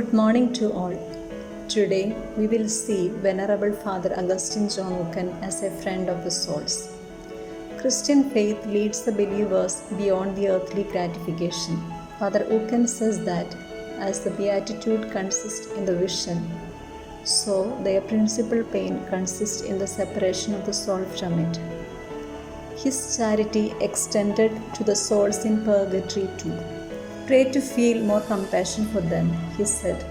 Good morning to all. Today we will see Venerable Father Augustine John Uken as a friend of the souls. Christian faith leads the believers beyond the earthly gratification. Father Uken says that as the beatitude consists in the vision, so their principal pain consists in the separation of the soul from it. His charity extended to the souls in purgatory too. Pray to feel more compassion for them, he said,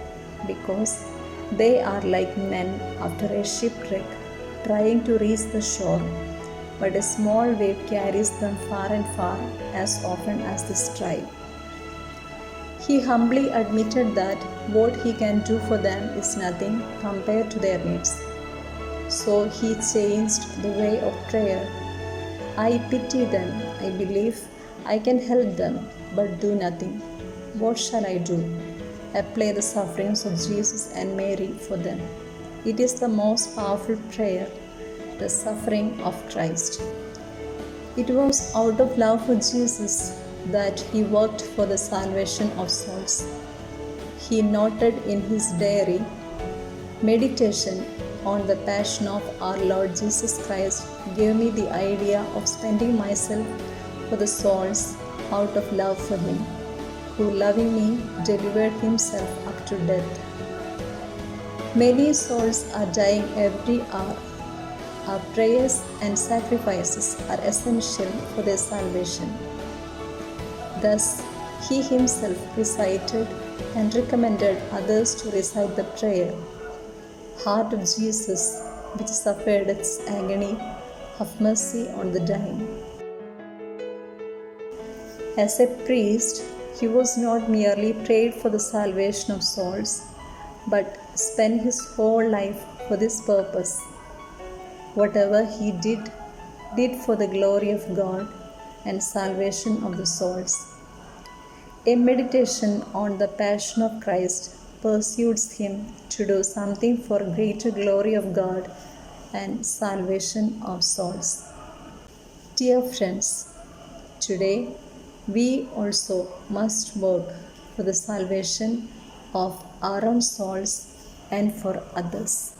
because they are like men after a shipwreck trying to reach the shore, but a small wave carries them far and far as often as they strive. He humbly admitted that what he can do for them is nothing compared to their needs. So he changed the way of prayer. I pity them, I believe I can help them, but do nothing. What shall I do? Apply the sufferings of Jesus and Mary for them. It is the most powerful prayer, the suffering of Christ. It was out of love for Jesus that he worked for the salvation of souls. He noted in his diary, meditation on the passion of our Lord Jesus Christ gave me the idea of spending myself for the souls out of love for him, who loving me delivered himself up to death. Many souls are dying every hour. Our prayers and sacrifices are essential for their salvation. Thus, he himself recited and recommended others to recite the prayer, Heart of Jesus, which suffered its agony, have mercy on the dying. As a priest, he was not merely prayed for the salvation of souls, but spent his whole life for this purpose. Whatever he did for the glory of God and salvation of the souls. A meditation on the passion of Christ pursues him to do something for greater glory of God and salvation of souls. Dear friends, today we also must work for the salvation of our own souls and for others.